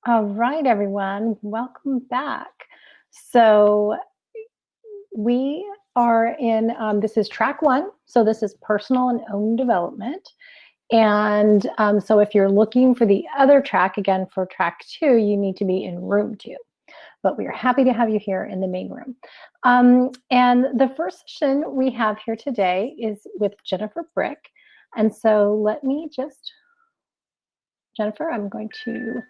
All right, everyone, welcome back. So we are in, this is track one. So this is personal and own development. And so if you're looking for the other track, again, for track two, you need to be in room two. But we are happy to have you here in the main room. And the first session we have here today is with Jennifer Brick. And so let me just, Jennifer, I'm going to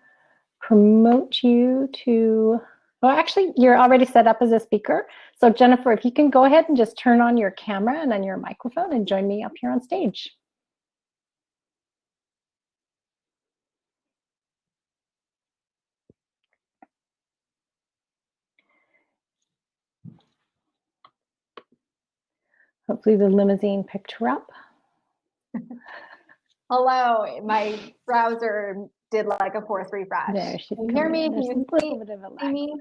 promote you to, well, actually, you're already set up as a speaker. So Jennifer, if you can go ahead and just turn on your camera and then your microphone and join me up here on stage. Hopefully the limousine picked her up. Hello, my browser did like a force refresh. There, she's Can you hear me? Can you see me?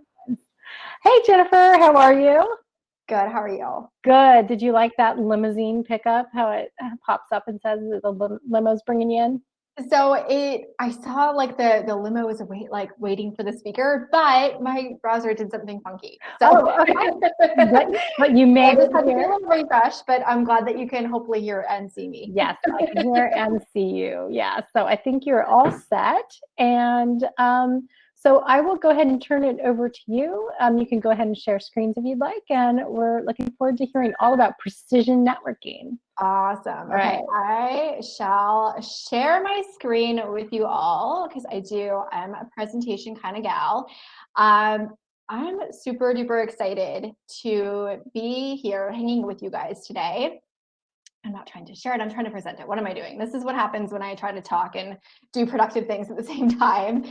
Hey, Jennifer, how are you? Good, how are you? Good. Did you like that limousine pickup, how it pops up and says that the limo's bringing you in? So I saw like the limo was waiting for the speaker, but my browser did something funky. So but you may just had to do a little refresh, but I'm glad that you can hopefully hear and see me. Yes, I can hear and see you. Yeah, so I think you're all set. And so I will go ahead and turn it over to you. You can go ahead and share screens if you'd like. And we're looking forward to hearing all about precision networking. Awesome. Okay, I shall share my screen with you all because I'm a presentation kind of gal. I'm super duper excited to be here hanging with you guys today. I'm not trying to share it, I'm trying to present it. What am I doing? This is what happens when I try to talk and do productive things at the same time.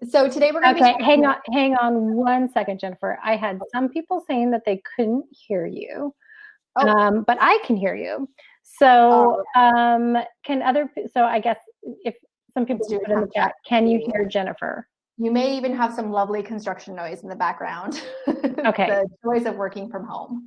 So today we're going to be hang on 1 second, Jennifer. I had some people saying that they couldn't hear you, but I can hear you. So so I guess if some people put in the chat, can you hear Jennifer? You may even have some lovely construction noise in the background. Okay. The joys of working from home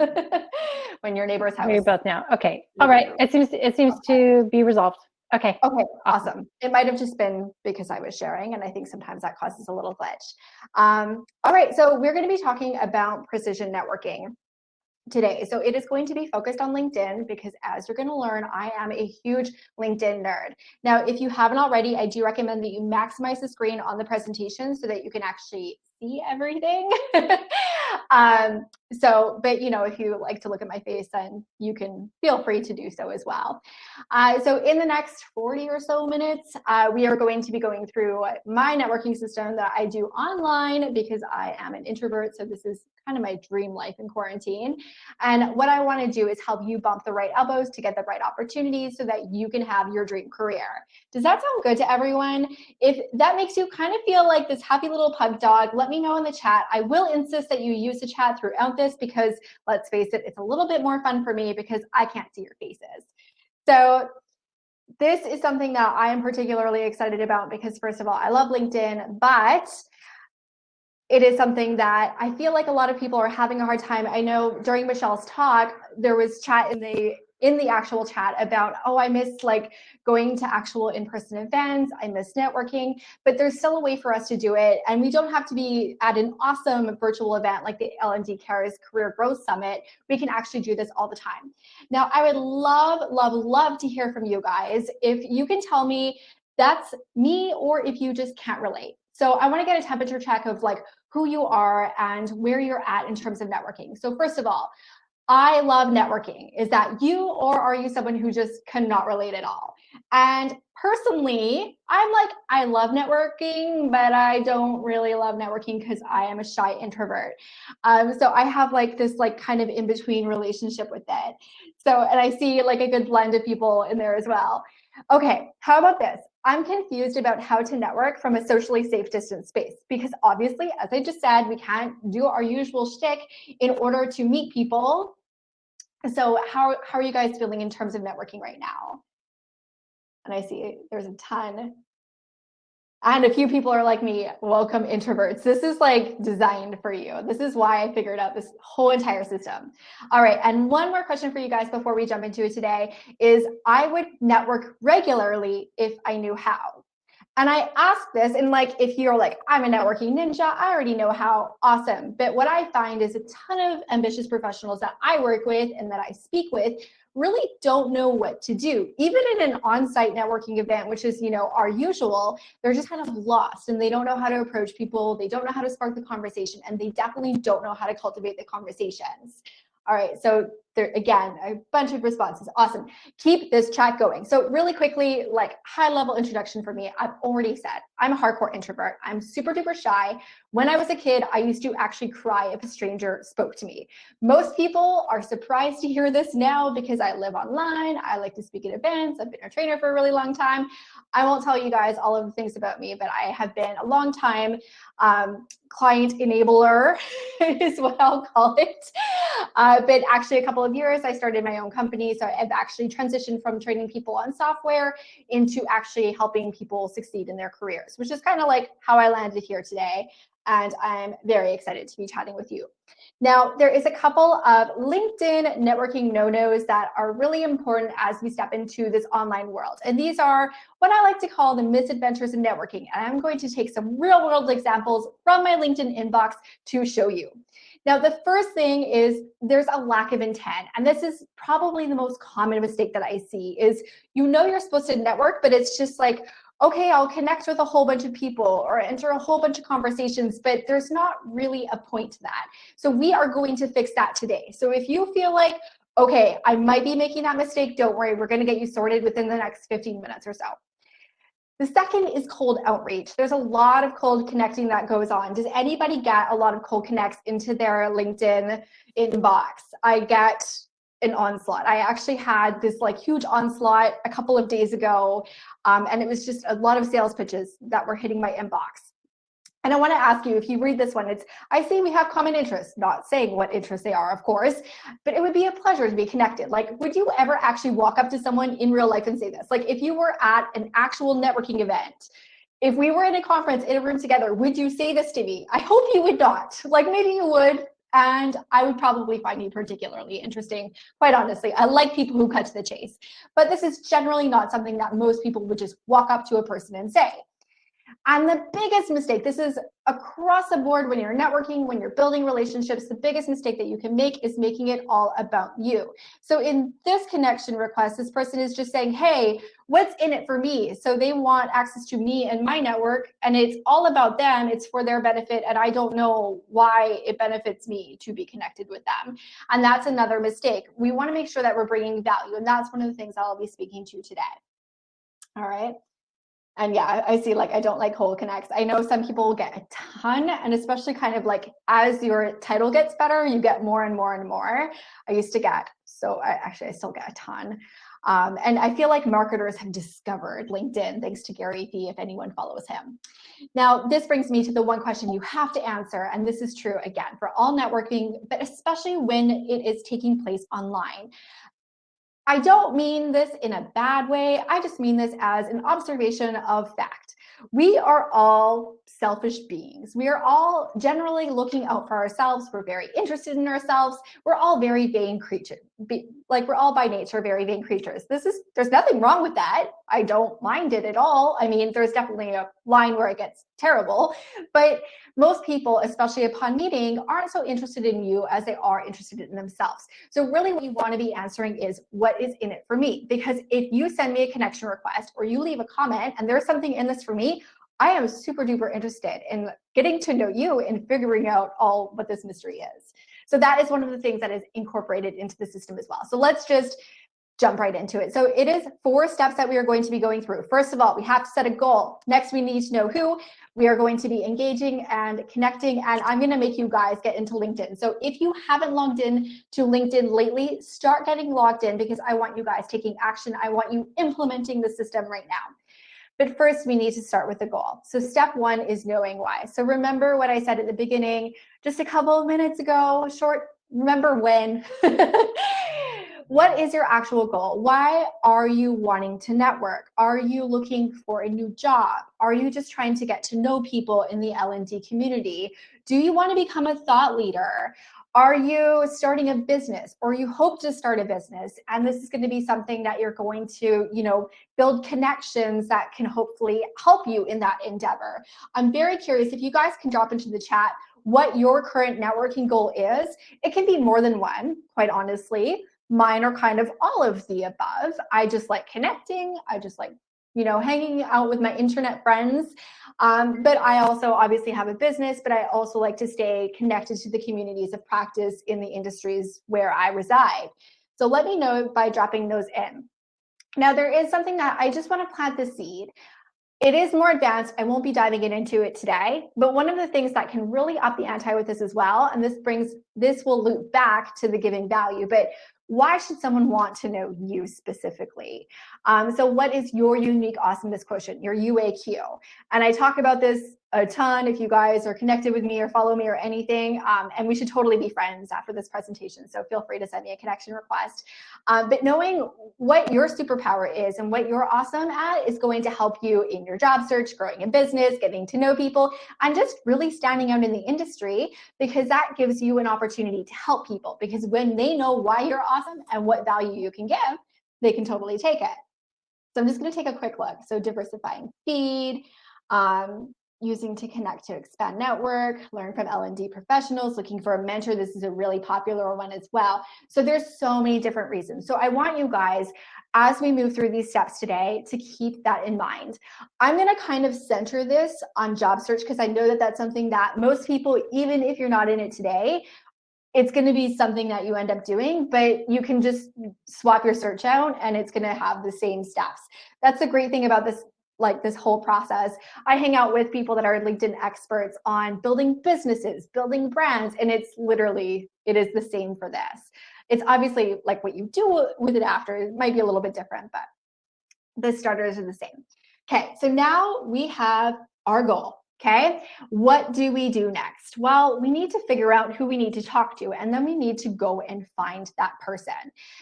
when your neighbor's house. You're both now. Okay. All right. It seems to be resolved. Okay. Okay. Awesome. It might have just been because I was sharing, and I think sometimes that causes a little glitch. All right. So we're going to be talking about precision networking today. So it is going to be focused on LinkedIn because, as you're going to learn, I am a huge LinkedIn nerd. Now, if you haven't already, I do recommend that you maximize the screen on the presentation so that you can actually see everything. But if you like to look at my face, then you can feel free to do so as well. So in the next 40 or so minutes, we are going to be going through my networking system that I do online because I am an introvert. So this is kind of my dream life in quarantine. And what I want to do is help you bump the right elbows to get the right opportunities so that you can have your dream career. Does that sound good to everyone? If that makes you kind of feel like this happy little pug dog, let me know in the chat. I will insist that you use the chat throughout this because, let's face it, it's a little bit more fun for me because I can't see your faces. So this is something that I am particularly excited about because, first of all, I love LinkedIn, but it is something that I feel like a lot of people are having a hard time. I know during Michelle's talk, there was chat in the actual chat about, oh, I miss like going to actual in-person events. I miss networking, but there's still a way for us to do it. And we don't have to be at an awesome virtual event like the LMD Cares Career Growth Summit. We can actually do this all the time. Now, I would love, love, love to hear from you guys. If you can tell me that's me or if you just can't relate. So I want to get a temperature check of like who you are and where you're at in terms of networking. So first of all, I love networking. Is that you, or are you someone who just cannot relate at all? And personally, I'm like, I love networking, but I don't really love networking because I am a shy introvert. So I have like this like kind of in-between relationship with it. So, and I see like a good blend of people in there as well. Okay, how about this? I'm confused about how to network from a socially safe distance space because obviously, as I just said, we can't do our usual shtick in order to meet people. So how are you guys feeling in terms of networking right now? And I see there's a ton. And a few people are like me, welcome introverts. This is like designed for you. This is why I figured out this whole entire system. All right, and one more question for you guys before we jump into it today is I would network regularly if I knew how. And I ask this, and like, if you're like, I'm a networking ninja, I already know how, awesome. But what I find is a ton of ambitious professionals that I work with and that I speak with really don't know what to do. Even in an on-site networking event, which is, our usual, they're just kind of lost and they don't know how to approach people. They don't know how to spark the conversation, and they definitely don't know how to cultivate the conversations. All right, so there, again, a bunch of responses. Awesome. Keep this chat going. So really quickly, like high level introduction for me, I've already said, I'm a hardcore introvert. I'm super duper shy. When I was a kid, I used to actually cry if a stranger spoke to me. Most people are surprised to hear this now because I live online. I like to speak at events. I've been a trainer for a really long time. I won't tell you guys all of the things about me, but I have been a long time client enabler is what I'll call it. But actually a couple of years, I started my own company. So I've actually transitioned from training people on software into actually helping people succeed in their careers, which is kind of like how I landed here today. And I'm very excited to be chatting with you. Now, there is a couple of LinkedIn networking no-nos that are really important as we step into this online world. And these are what I like to call the misadventures in networking. And I'm going to take some real-world examples from my LinkedIn inbox to show you. Now, the first thing is there's a lack of intent. And this is probably the most common mistake that I see is, you're supposed to network, but it's just like, okay, I'll connect with a whole bunch of people or enter a whole bunch of conversations, but there's not really a point to that. So we are going to fix that today. So if you feel like, okay, I might be making that mistake, don't worry, we're going to get you sorted within the next 15 minutes or so. The second is cold outreach. There's a lot of cold connecting that goes on. Does anybody get a lot of cold connects into their LinkedIn inbox? I get an onslaught. I actually had this like huge onslaught a couple of days ago, and it was just a lot of sales pitches that were hitting my inbox. And I want to ask you, if you read this one, it's, I see we have common interests, not saying what interests they are, of course, but it would be a pleasure to be connected. Like, would you ever actually walk up to someone in real life and say this? Like, if you were at an actual networking event, if we were in a conference in a room together, would you say this to me? I hope you would not. Like, maybe you would, and I would probably find you particularly interesting, quite honestly. I like people who cut to the chase, but this is generally not something that most people would just walk up to a person and say. And the biggest mistake, this is across the board when you're networking, when you're building relationships, the biggest mistake that you can make is making it all about you. So in this connection request, this person is just saying, hey, what's in it for me? So they want access to me and my network, and it's all about them. It's for their benefit, and I don't know why it benefits me to be connected with them. And that's another mistake. We want to make sure that we're bringing value, and that's one of the things I'll be speaking to today. All right. And yeah, I see, like, I don't like cold connects. I know some people get a ton, and especially kind of like as your title gets better, you get more and more and more. I used to get, so I still get a ton. And I feel like marketers have discovered LinkedIn, thanks to Gary Vee, if anyone follows him. Now, this brings me to the one question you have to answer, and this is true, again, for all networking, but especially when it is taking place online. I don't mean this in a bad way. I just mean this as an observation of fact. We are all selfish beings. We are all generally looking out for ourselves. We're very interested in ourselves. We're all very vain creatures. Like, we're all by nature very vain creatures. There's nothing wrong with that. I don't mind it at all. I mean, there's definitely a line where it gets terrible, but most people, especially upon meeting, aren't so interested in you as they are interested in themselves. So really what you want to be answering is, what is in it for me? Because if you send me a connection request or you leave a comment and there's something in this for me, I am super duper interested in getting to know you and figuring out all what this mystery is. So that is one of the things that is incorporated into the system as well. So let's just jump right into it. So it is 4 steps that we are going to be going through. First of all, we have to set a goal. Next, we need to know who. We are going to be engaging and connecting, and I'm going to make you guys get into LinkedIn. So if you haven't logged in to LinkedIn lately, start getting logged in, because I want you guys taking action. I want you implementing the system right now. But first, we need to start with the goal. So step 1 is knowing why. So remember what I said at the beginning, just a couple of minutes ago, remember when. What is your actual goal? Why are you wanting to network? Are you looking for a new job? Are you just trying to get to know people in the L&D community? Do you want to become a thought leader? Are you starting a business, or you hope to start a business? And this is going to be something that you're going to, build connections that can hopefully help you in that endeavor. I'm very curious if you guys can drop into the chat what your current networking goal is. It can be more than one, quite honestly. Mine are kind of all of the above. I just like connecting. I just like, hanging out with my internet friends. But I also obviously have a business, but I also like to stay connected to the communities of practice in the industries where I reside. So let me know by dropping those in. Now, there is something that I just want to plant the seed. It is more advanced. I won't be diving into it today, but one of the things that can really up the ante with this as well, and this will loop back to the giving value, but why should someone want to know you specifically? So what is your unique awesomeness quotient, your UAQ? And I talk about this a ton if you guys are connected with me or follow me or anything, and we should totally be friends after this presentation, so feel free to send me a connection request. But knowing what your superpower is and what you're awesome at is going to help you in your job search, growing a business, getting to know people, and just really standing out in the industry, because that gives you an opportunity to help people, because when they know why you're awesome and what value you can give, they can totally take it. So I'm just going to take a quick look. So diversifying feed, using to connect to expand network, learn from L&D professionals, looking for a mentor. This is a really popular one as well. So there's so many different reasons. So I want you guys, as we move through these steps today, to keep that in mind. I'm going to kind of center this on job search, because I know that that's something that most people, even if you're not in it today, it's going to be something that you end up doing, but you can just swap your search out and it's going to have the same steps. That's the great thing about this whole process. I hang out with people that are LinkedIn experts on building businesses, building brands, and it is the same for this. It's obviously like what you do with it after, it might be a little bit different, but the starters are the same. Okay, so now we have our goal. Okay, what do we do next? Well, we need to figure out who we need to talk to, and then we need to go and find that person.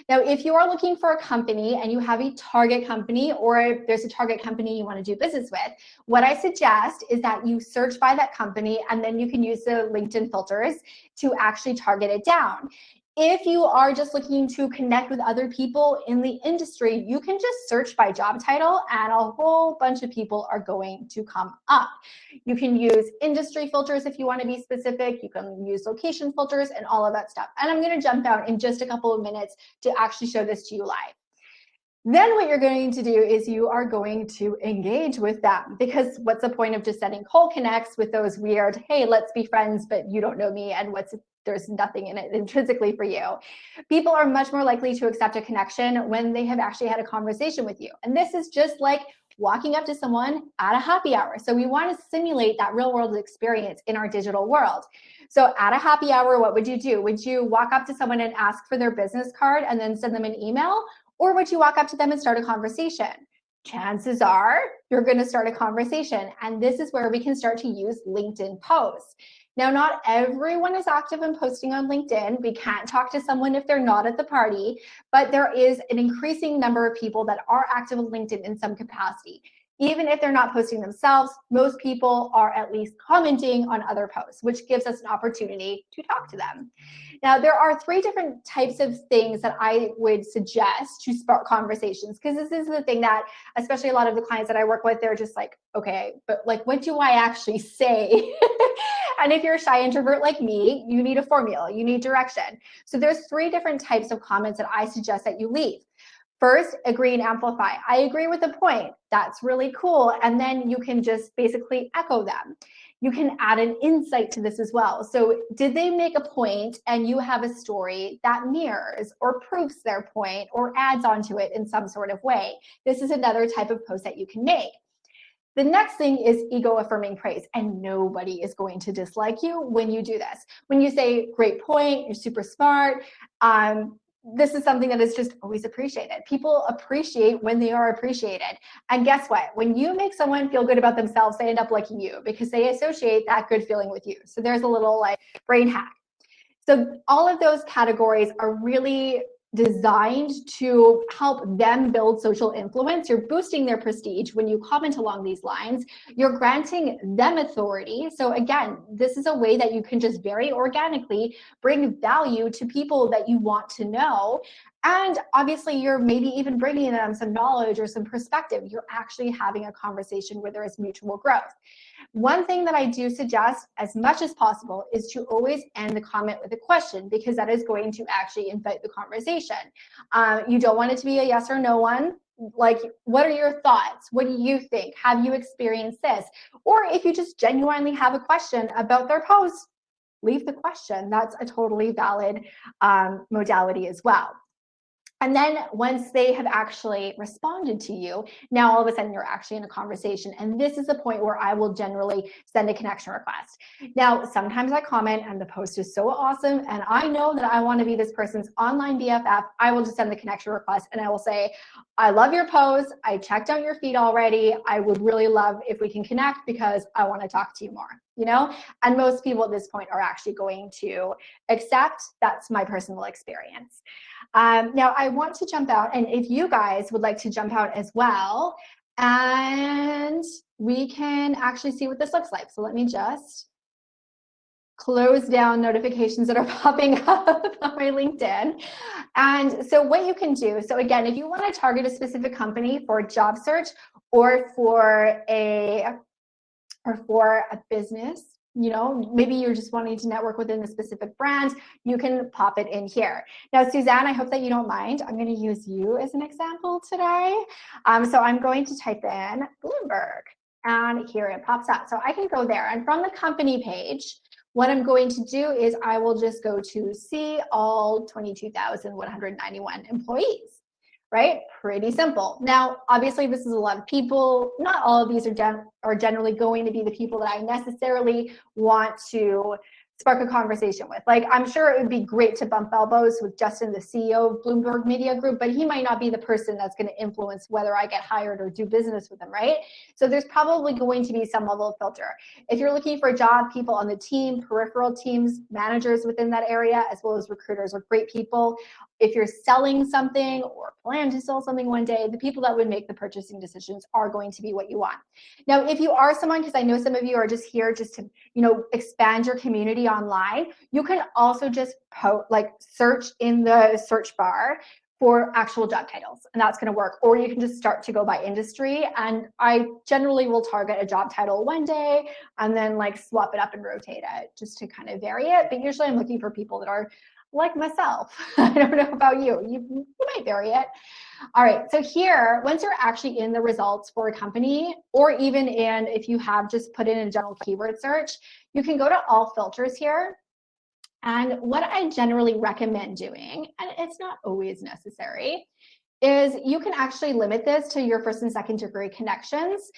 Now, if you are looking for a company and you have a target company, or there's a target company you want to do business with, what I suggest is that you search by that company, and then you can use the LinkedIn filters to actually target it down. If you are just looking to connect with other people in the industry, you can just search by job title and a whole bunch of people are going to come up. You can use industry filters if you want to be specific. You can use location filters and all of that stuff. And I'm going to jump out in just a couple of minutes to actually show this to you live. Then what you're going to do is you are going to engage with them, because what's the point of just sending cold connects with those weird, hey, let's be friends, but you don't know me, and there's nothing in it intrinsically for you. People are much more likely to accept a connection when they have actually had a conversation with you. And this is just like walking up to someone at a happy hour. So we want to simulate that real world experience in our digital world. So at a happy hour, what would you do? Would you walk up to someone and ask for their business card and then send them an email? Or would you walk up to them and start a conversation? Chances are you're going to start a conversation. And this is where we can start to use LinkedIn posts. Now, not everyone is active in posting on LinkedIn. We can't talk to someone if they're not at the party, but there is an increasing number of people that are active on LinkedIn in some capacity. Even if they're not posting themselves, most people are at least commenting on other posts, which gives us an opportunity to talk to them. Now, there are 3 different types of things that I would suggest to spark conversations, because this is the thing that, especially a lot of the clients that I work with, they're just like, okay, but like, what do I actually say? And if you're a shy introvert like me, you need a formula, you need direction. So there's 3 different types of comments that I suggest that you leave. First, agree and amplify. I agree with the point. That's really cool. And then you can just basically echo them. You can add an insight to this as well. So did they make a point and you have a story that mirrors or proves their point or adds onto it in some sort of way? This is another type of post that you can make. The next thing is ego affirming praise, and nobody is going to dislike you when you do this. When you say, great point, you're super smart, this is something that is just always appreciated. People appreciate when they are appreciated. And guess what? When you make someone feel good about themselves, they end up liking you because they associate that good feeling with you. So there's a little like brain hack. So all of those categories are really designed to help them build social influence. You're boosting their prestige when you comment along these lines. You're granting them authority. So again, this is a way that you can just very organically bring value to people that you want to know. And obviously, you're maybe even bringing them some knowledge or some perspective. You're actually having a conversation where there is mutual growth. One thing that I do suggest as much as possible is to always end the comment with a question, because that is going to actually invite the conversation. You don't want it to be a yes or no one. Like, what are your thoughts? What do you think? Have you experienced this? Or if you just genuinely have a question about their post, leave the question. That's a totally valid modality as well. And then once they have actually responded to you, now all of a sudden you're actually in a conversation. And this is the point where I will generally send a connection request. Now, sometimes I comment and the post is so awesome, and I know that I want to be this person's online BFF. I will just send the connection request and I will say, I love your post. I checked out your feed already. I would really love if we can connect because I want to talk to you more, you know? And most people at this point are actually going to accept. That's my personal experience. Now, I want to jump out, and if you guys would like to jump out as well, and we can actually see what this looks like. So let me just close down notifications that are popping up on my LinkedIn. And so what you can do, so again, if you want to target a specific company for a job search or for a business, you know, maybe you're just wanting to network within a specific brand, you can pop it in here. Now, Suzanne, I hope that you don't mind. I'm going to use you as an example today. So I'm going to type in Bloomberg, and here it pops up. So I can go there, and from the company page, what I'm going to do is I will just go to see all 22,191 employees. Right? Pretty simple. Now, obviously, this is a lot of people. Not all of these are generally going to be the people that I necessarily want to spark a conversation with. Like, I'm sure it would be great to bump elbows with Justin, the CEO of Bloomberg Media Group, but he might not be the person that's going to influence whether I get hired or do business with him, right? So there's probably going to be some level of filter. If you're looking for a job, people on the team, peripheral teams, managers within that area, as well as recruiters are great people. If you're selling something or plan to sell something one day, the people that would make the purchasing decisions are going to be what you want. Now, if you are someone, because I know some of you are just here just to, you know, expand your community online, you can also just search in the search bar for actual job titles, and that's going to work. Or you can just start to go by industry, and I generally will target a job title one day and then like swap it up and rotate it just to kind of vary it. But usually I'm looking for people that are like myself. I don't know about you. You might vary it. All right, so here, once you're actually in the results for a company, or even in, if you have just put in a general keyword search, you can go to all filters here. And what I generally recommend doing, and it's not always necessary, is you can actually limit this to your first and second degree connections.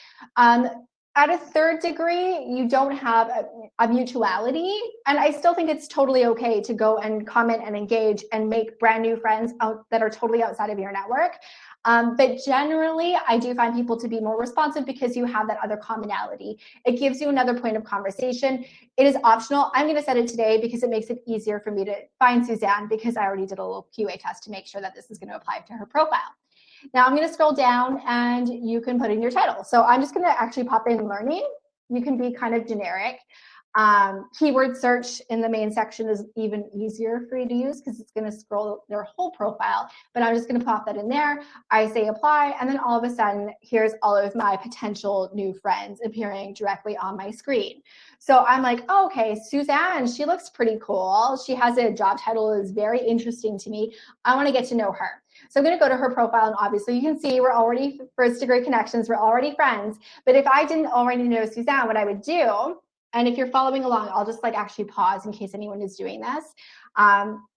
At a third degree, you don't have a mutuality, and I still think it's totally okay to go and comment and engage and make brand new friends that are totally outside of your network. But generally, I do find people to be more responsive because you have that other commonality. It gives you another point of conversation. It is optional. I'm going to set it today because it makes it easier for me to find Suzanne, because I already did a little QA test to make sure that this is going to apply to her profile. Now I'm going to scroll down and you can put in your title. So I'm just going to actually pop in learning. You can be kind of generic. Keyword search in the main section is even easier for you to use because it's going to scroll their whole profile, but I'm just going to pop that in there. I say apply, and then all of a sudden, here's all of my potential new friends appearing directly on my screen. So I'm like, oh, okay, Suzanne, she looks pretty cool. She has a job title that is very interesting to me. I want to get to know her. So I'm going to go to her profile, and obviously you can see we're already first degree connections. We're already friends. But if I didn't already know Suzanne, what I would do, and if you're following along, I'll just like actually pause in case anyone is doing this.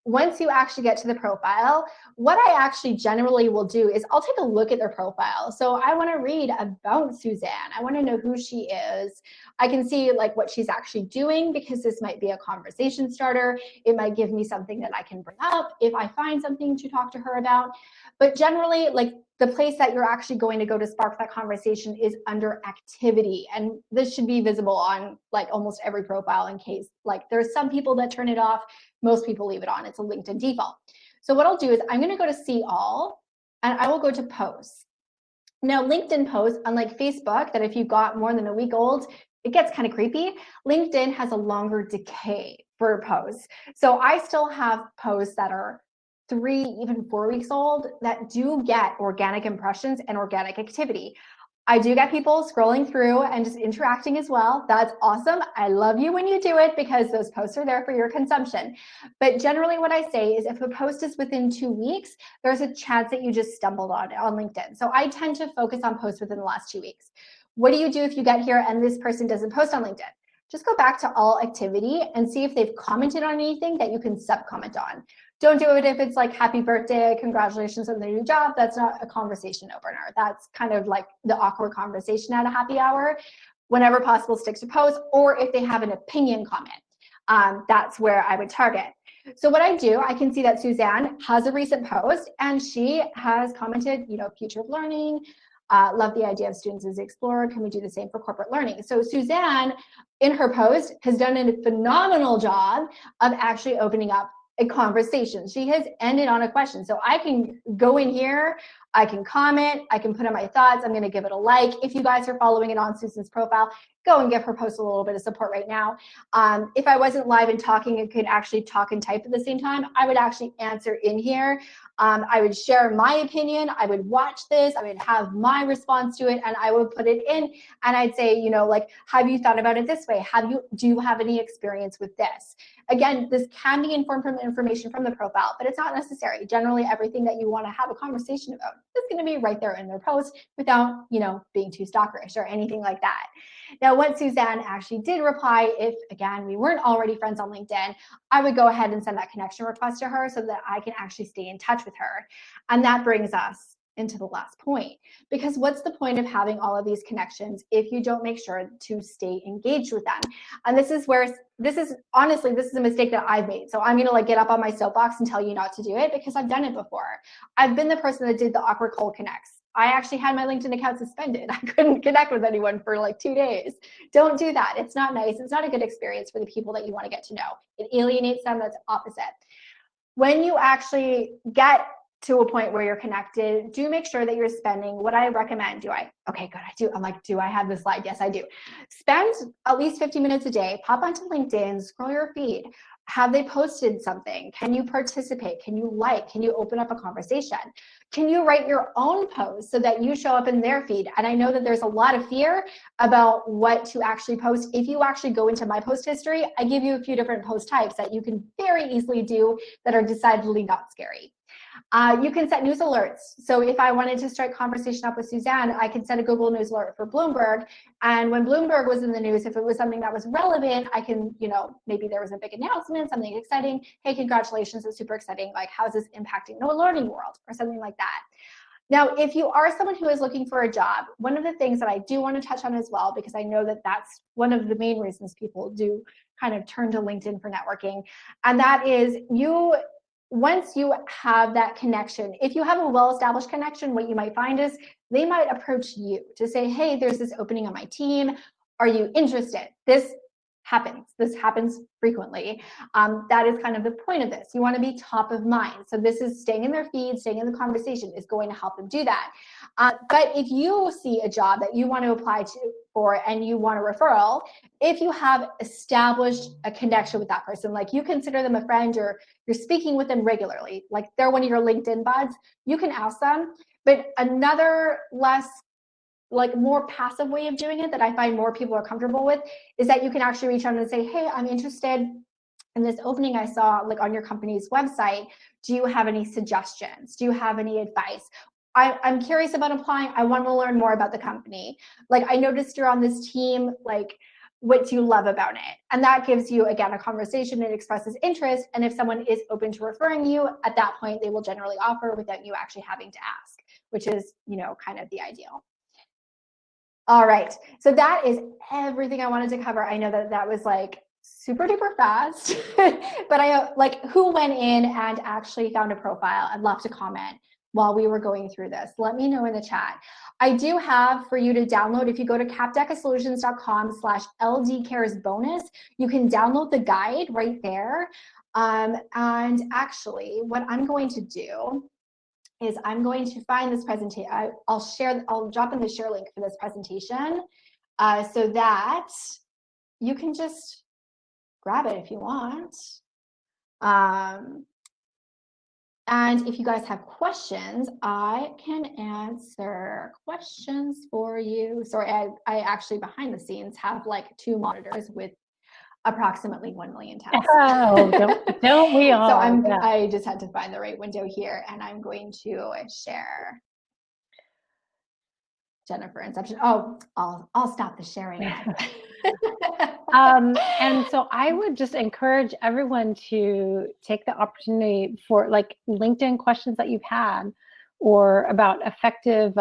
Once you actually get to the profile, what I actually generally will do is I'll take a look at their profile. So I want to read about Suzanne. I want to know who she is. I can see like what she's actually doing, because this might be a conversation starter. It might give me something that I can bring up if I find something to talk to her about. But generally, like, the place that you're actually going to go to spark that conversation is under activity. And this should be visible on like almost every profile, in case like there's some people that turn it off. Most people leave it on. It's a LinkedIn default. So what I'll do is I'm going to go to see all, and I will go to posts. Now, LinkedIn posts, unlike Facebook, that if you got more than a week old, it gets kind of creepy. LinkedIn has a longer decay for posts. So I still have posts that are 3, even 4 weeks old that do get organic impressions and organic activity. I do get people scrolling through and just interacting as well. That's awesome. I love you when you do it because those posts are there for your consumption. But generally what I say is if a post is within 2 weeks, there's a chance that you just stumbled on it on LinkedIn. So I tend to focus on posts within the last 2 weeks. What do you do if you get here and this person doesn't post on LinkedIn? Just go back to all activity and see if they've commented on anything that you can sub-comment on. Don't do it if it's like, happy birthday, congratulations on the new job. That's not a conversation opener. That's kind of like the awkward conversation at a happy hour. Whenever possible, stick to posts, or if they have an opinion comment, that's where I would target. So what I do, I can see that Suzanne has a recent post and she has commented, future of learning, love the idea of students as the explorer. Can we do the same for corporate learning? So Suzanne, in her post, has done a phenomenal job of actually opening up a conversation. She has ended on a question. So I can go in here, I can comment, I can put in my thoughts. I'm going to give it a like. If you guys are following it on Susan's profile, go and give her post a little bit of support right now. If I wasn't live and talking and could actually talk and type at the same time, I would actually answer in here. I would share my opinion. I would watch this. I would have my response to it, and I would put it in. And I'd say, like, have you thought about it this way? Do you have any experience with this? Again, this can be informed from information from the profile, but it's not necessary. Generally, everything that you want to have a conversation about is going to be right there in their post without, being too stalkerish or anything like that. Now, what Suzanne actually did reply, if, again, we weren't already friends on LinkedIn, I would go ahead and send that connection request to her so that I can actually stay in touch with her. And that brings us into the last point, because what's the point of having all of these connections if you don't make sure to stay engaged with them? And this is honestly a mistake that I've made. So I'm going to get up on my soapbox and tell you not to do it because I've done it before. I've been the person that did the awkward cold connects. I actually had my LinkedIn account suspended. I couldn't connect with anyone for 2 days. Don't do that. It's not nice. It's not a good experience for the people that you want to get to know. It alienates them. That's opposite. When you actually get to a point where you're connected, do make sure that you're spending what I recommend. Okay, good, I do. I'm like, do I have this slide? Yes, I do. Spend at least 50 minutes a day, pop onto LinkedIn, scroll your feed. Have they posted something? Can you participate? Can you can you open up a conversation? Can you write your own post so that you show up in their feed? And I know that there's a lot of fear about what to actually post. If you actually go into my post history, I give you a few different post types that you can very easily do that are decidedly not scary. You can set news alerts. So if I wanted to start conversation up with Suzanne, I can set a Google News alert for Bloomberg. And when Bloomberg was in the news, if it was something that was relevant, I can, maybe there was a big announcement, something exciting. Hey, congratulations, it's super exciting. How's this impacting the learning world or something like that? Now, if you are someone who is looking for a job, one of the things that I do want to touch on as well, because I know that that's one of the main reasons people do kind of turn to LinkedIn for networking, and that is once you have that connection, if you have a well-established connection, what you might find is they might approach you to say, hey, there's this opening on my team. Are you interested? This happens frequently. That is kind of the point of this. You want to be top of mind. So this is staying in their feed, staying in the conversation is going to help them do that. But if you see a job that you want to apply for and you want a referral, if you have established a connection with that person, you consider them a friend or you're speaking with them regularly, they're one of your LinkedIn buds, you can ask them. But another more passive way of doing it that I find more people are comfortable with is that you can actually reach out and say, hey, I'm interested in this opening I saw on your company's website. Do you have any suggestions? Do you have any advice? I'm curious about applying. I want to learn more about the company. I noticed you're on this team. What do you love about it? And that gives you, again, a conversation. It expresses interest. And if someone is open to referring you, at that point, they will generally offer without you actually having to ask, which is, kind of the ideal. All right, so that is everything I wanted to cover. I know that was super duper fast, but who went in and actually found a profile? I'd love to comment. while we were going through this? Let me know in the chat. I do have for you to download, if you go to capdecasolutions.com/ldcaresbonus, you can download the guide right there. And actually, what I'm going to do is I'm going to find this presentation. I'll drop in the share link for this presentation so that you can just grab it if you want. And if you guys have questions, I can answer questions for you. Sorry, I actually behind the scenes have like 2 monitors with approximately 1 million tabs. Oh, don't we all? So yeah. I just had to find the right window here, and I'm going to share Jennifer Inception. Oh, I'll stop the sharing. And so I would just encourage everyone to take the opportunity for like LinkedIn questions that you've had, or about effective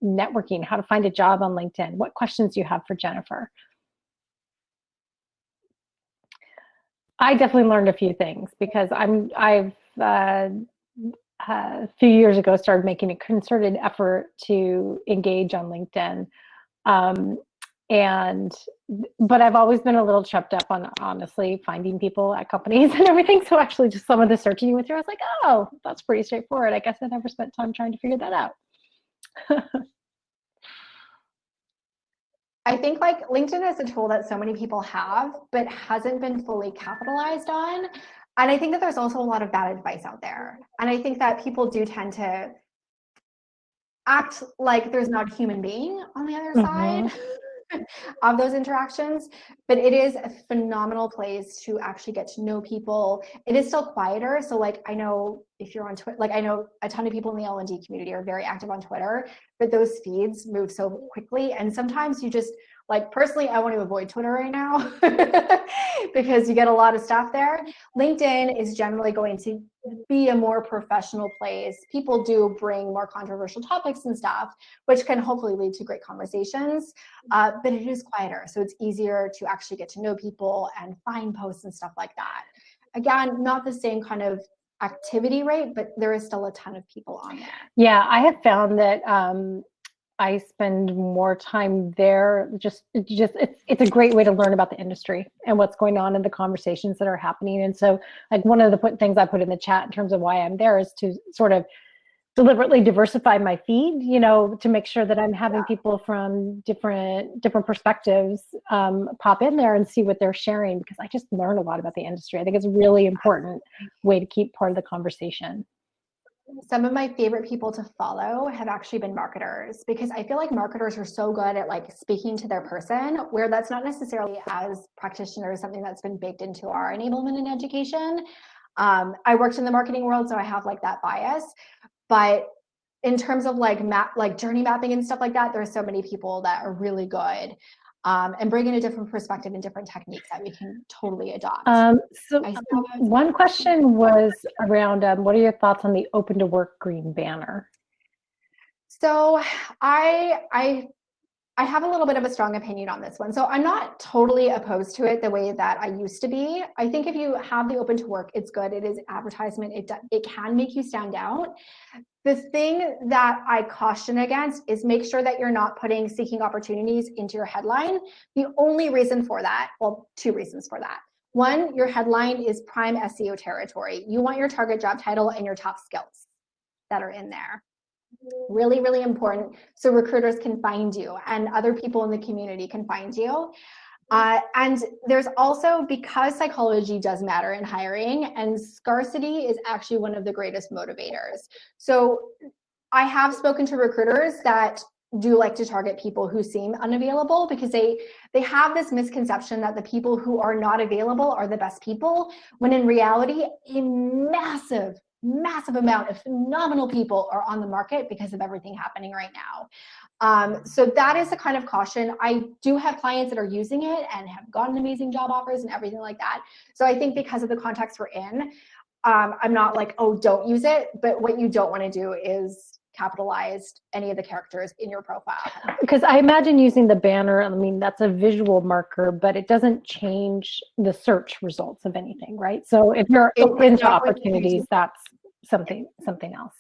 networking, how to find a job on LinkedIn. What questions do you have for Jennifer? I definitely learned a few things because I've a few years ago started making a concerted effort to engage on LinkedIn. But I've always been a little tripped up on honestly finding people at companies and everything. So actually just some of the searching you went through, I was like, oh, that's pretty straightforward. I guess I never spent time trying to figure that out. I think like LinkedIn is a tool that so many people have, but hasn't been fully capitalized on. And I think that there's also a lot of bad advice out there. And I think that people do tend to act like there's not a human being on the other side of those interactions, but it is a phenomenal place to actually get to know people. It is still quieter. So like, I know if you're on Twitter, like I know a ton of people in the L&D community are very active on Twitter, but those feeds move so quickly. And sometimes you just, like personally, I want to avoid Twitter right now because you get a lot of stuff there. LinkedIn is generally going to be a more professional place. People do bring more controversial topics and stuff, which can hopefully lead to great conversations, but it is quieter. So it's easier to actually get to know people and find posts and stuff like that. Again, not the same kind of activity rate, but there is still a ton of people on there. Yeah, I have found that I spend more time there. It's a great way to learn about the industry and what's going on in the conversations that are happening. And so like one of the things I put in the chat in terms of why I'm there is to sort of deliberately diversify my feed, you know, to make sure that I'm having people from different perspectives pop in there and see what they're sharing, because I just learn a lot about the industry. I think it's a really important way to keep part of the conversation. Some of my favorite people to follow have actually been marketers, because I feel like marketers are so good at like speaking to their person, where that's not necessarily as practitioners something that's been baked into our enablement and education. I worked in the marketing world, so I have like that bias, but in terms of like journey mapping and stuff like that, there are so many people that are really good and bring in a different perspective and different techniques that we can totally adopt. So one question was around what are your thoughts on the Open to Work green banner? So I have a little bit of a strong opinion on this one. So I'm not totally opposed to it the way that I used to be. I think if you have the Open to Work, it's good. It is advertisement. It can make you stand out. The thing that I caution against is make sure that you're not putting seeking opportunities into your headline. The only reason for that, well, 2 reasons for that. One, your headline is prime SEO territory. You want your target job title and your top skills that are in there. Really, really important, so recruiters can find you and other people in the community can find you. And there's also, because psychology does matter in hiring, and scarcity is actually one of the greatest motivators. So I have spoken to recruiters that do like to target people who seem unavailable, because they have this misconception that the people who are not available are the best people, when in reality, a massive amount of phenomenal people are on the market because of everything happening right now. So that is the kind of caution. I do have clients that are using it and have gotten amazing job offers and everything like that. So I think because of the context we're in, I'm not like, oh, don't use it. But what you don't want to do is capitalize any of the characters in your profile. Because I imagine using the banner, I mean, that's a visual marker, but it doesn't change the search results of anything, right? So if you're open to opportunities, that's something else.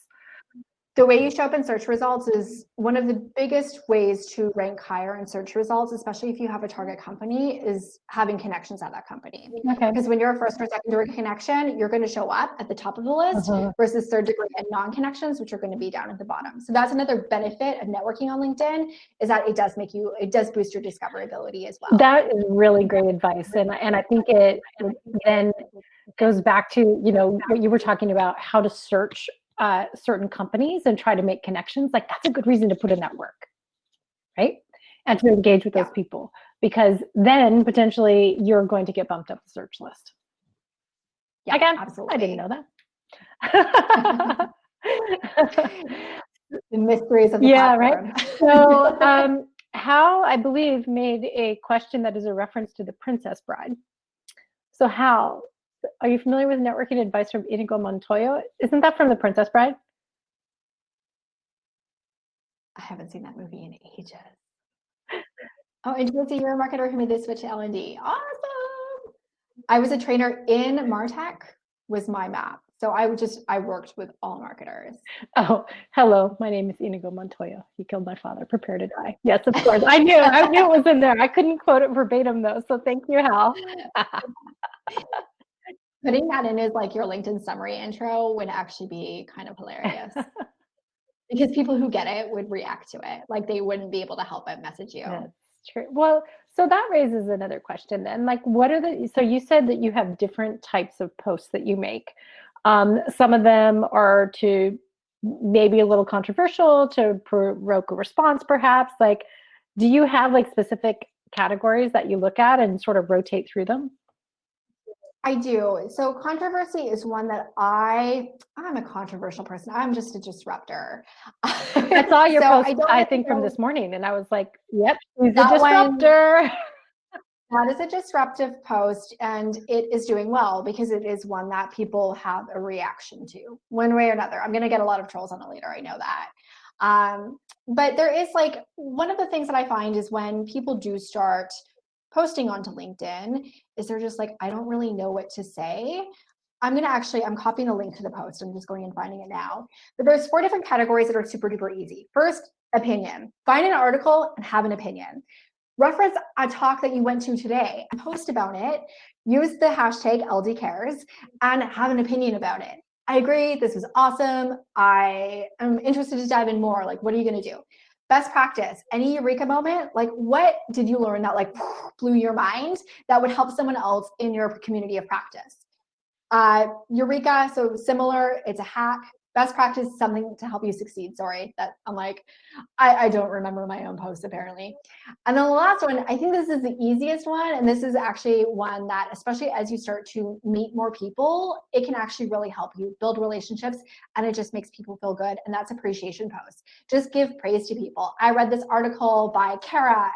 the way you show up in search results is one of the biggest ways to rank higher in search results, especially if you have a target company, is having connections at that company. Okay. Because when you're a first or second degree connection, you're going to show up at the top of the list versus third degree and non-connections, which are going to be down at the bottom. So that's another benefit of networking on LinkedIn, is that it does boost your discoverability as well. That is really great advice. And I think it then goes back to, what you were talking about, how to search certain companies and try to make connections. Like, that's a good reason to put in that work, right? And to engage with those people, because then potentially you're going to get bumped up the search list. Yeah, again, absolutely. I didn't know that. The mysteries of the platform. Right. So Hal, I believe, made a question that is a reference to the Princess Bride. So Hal, are you familiar with networking advice from Inigo Montoya? Isn't that from The Princess Bride? I haven't seen that movie in ages. Oh, and you see, you're a marketer who made the switch to L&D. Awesome. I was a trainer in MarTech, was my map. So I worked with all marketers. Oh, hello. My name is Inigo Montoya. He killed my father. Prepare to die. Yes, of course. I knew it was in there. I couldn't quote it verbatim though. So thank you, Hal. Putting that in as like your LinkedIn summary intro would actually be kind of hilarious. Because people who get it would react to it. Like, they wouldn't be able to help but message you. That's true. Well, so that raises another question then. Like, so you said that you have different types of posts that you make. Some of them are to maybe a little controversial, to provoke a response perhaps. Like, do you have like specific categories that you look at and sort of rotate through them? I do. So controversy is one that I'm a controversial person. I'm just a disruptor. I saw your post, I think, from this morning, and I was like, yep, she's a disruptor. That is a disruptive post, and it is doing well because it is one that people have a reaction to one way or another. I'm going to get a lot of trolls on it later. I know that. But there is, like, one of the things that I find is when people do start posting onto LinkedIn is they're just like, I don't really know what to say. I'm copying a link to the post. I'm just going and finding it now. But there's 4 different categories that are super duper easy. First, opinion. Find an article and have an opinion. Reference a talk that you went to today and post about it. Use the hashtag LDCares and have an opinion about it. I agree, this was awesome. I am interested to dive in more. Like, what are you gonna do? Best practice, any eureka moment, like what did you learn that like blew your mind that would help someone else in your community of practice? Eureka, so similar, it's a hack. Best practice is something to help you succeed. Sorry, that I'm like, I don't remember my own posts apparently. And then the last one, I think this is the easiest one. And this is actually one that, especially as you start to meet more people, it can actually really help you build relationships, and it just makes people feel good. And that's appreciation posts. Just give praise to people. I read this article by Kara,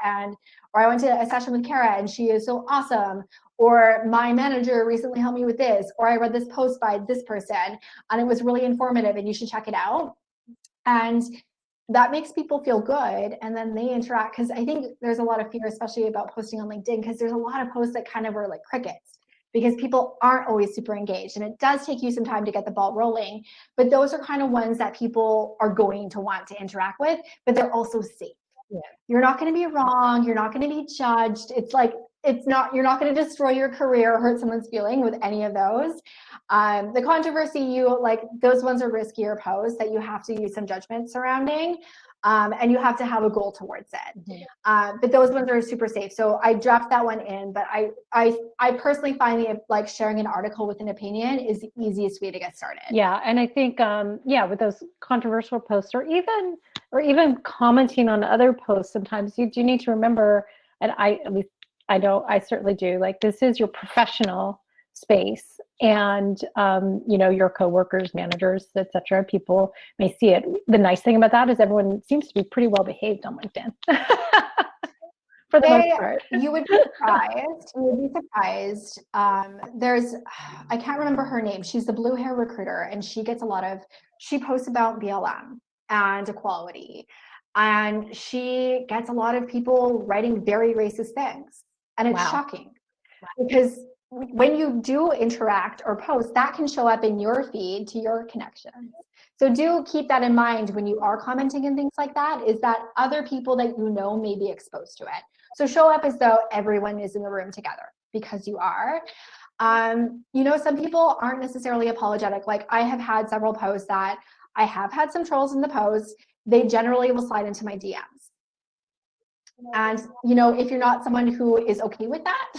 or I went to a session with Kara and she is so awesome. Or my manager recently helped me with this, or I read this post by this person and it was really informative and you should check it out. And that makes people feel good, and then they interact, because I think there's a lot of fear, especially about posting on LinkedIn, because there's a lot of posts that kind of are like crickets because people aren't always super engaged, and it does take you some time to get the ball rolling. But those are kind of ones that people are going to want to interact with, but they're also safe. Yeah. You're not going to be wrong. You're not going to be judged. You're not going to destroy your career or hurt someone's feeling with any of those. The controversy, those ones are riskier posts that you have to use some judgment surrounding, and you have to have a goal towards it. Mm-hmm. But those ones are super safe. So I dropped that one in, but I personally find that sharing an article with an opinion is the easiest way to get started. Yeah, and I think with those controversial posts, or even commenting on other posts, sometimes you do need to remember, and I know I certainly do, like, this is your professional space, and your coworkers, managers, etc. People may see it. The nice thing about that is everyone seems to be pretty well behaved on LinkedIn. For the most part. You would be surprised. I can't remember her name. She's the blue hair recruiter, and she posts about BLM and equality. And she gets a lot of people writing very racist things. And it's shocking. Because when you do interact or post, that can show up in your feed to your connections. So do keep that in mind when you are commenting and things like that, is that other people that you know may be exposed to it. So show up as though everyone is in the room together, because you are. You know, some people aren't necessarily apologetic. Like, I have had several posts that I have had some trolls in the post. They generally will slide into my DMs. And, you know, if you're not someone who is okay with that,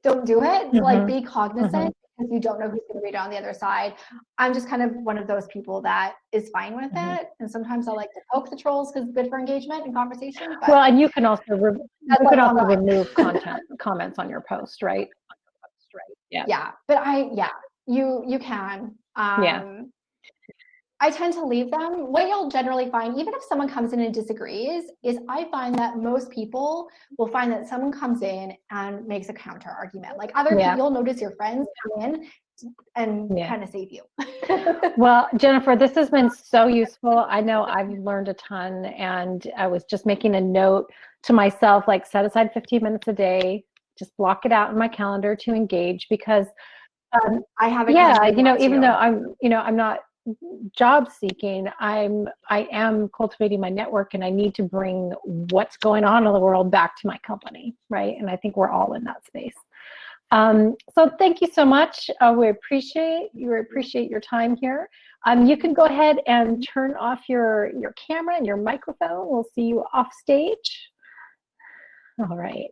don't do it. Like, be cognizant, because you don't know who's going to read it on the other side. I'm just kind of one of those people that is fine with it. And sometimes I like to poke the trolls because it's good for engagement and conversation. But well, and you can also remove comments on your post, right? Yeah, but you can. I tend to leave them. What you'll generally find, even if someone comes in and disagrees, is I find that most people will find that someone comes in and makes a counter argument. Like, other people, you'll notice your friends come in and kind of save you. Well, Jennifer, this has been so useful. I know I've learned a ton, and I was just making a note to myself, like, set aside 15 minutes a day, just block it out in my calendar to engage, because I have you know, even though I'm not job seeking, I am cultivating my network, and I need to bring what's going on in the world back to my company, right? And I think we're all in that space. So thank you so much. We appreciate your time here. You can go ahead and turn off your camera and your microphone. We'll see you off stage. All right.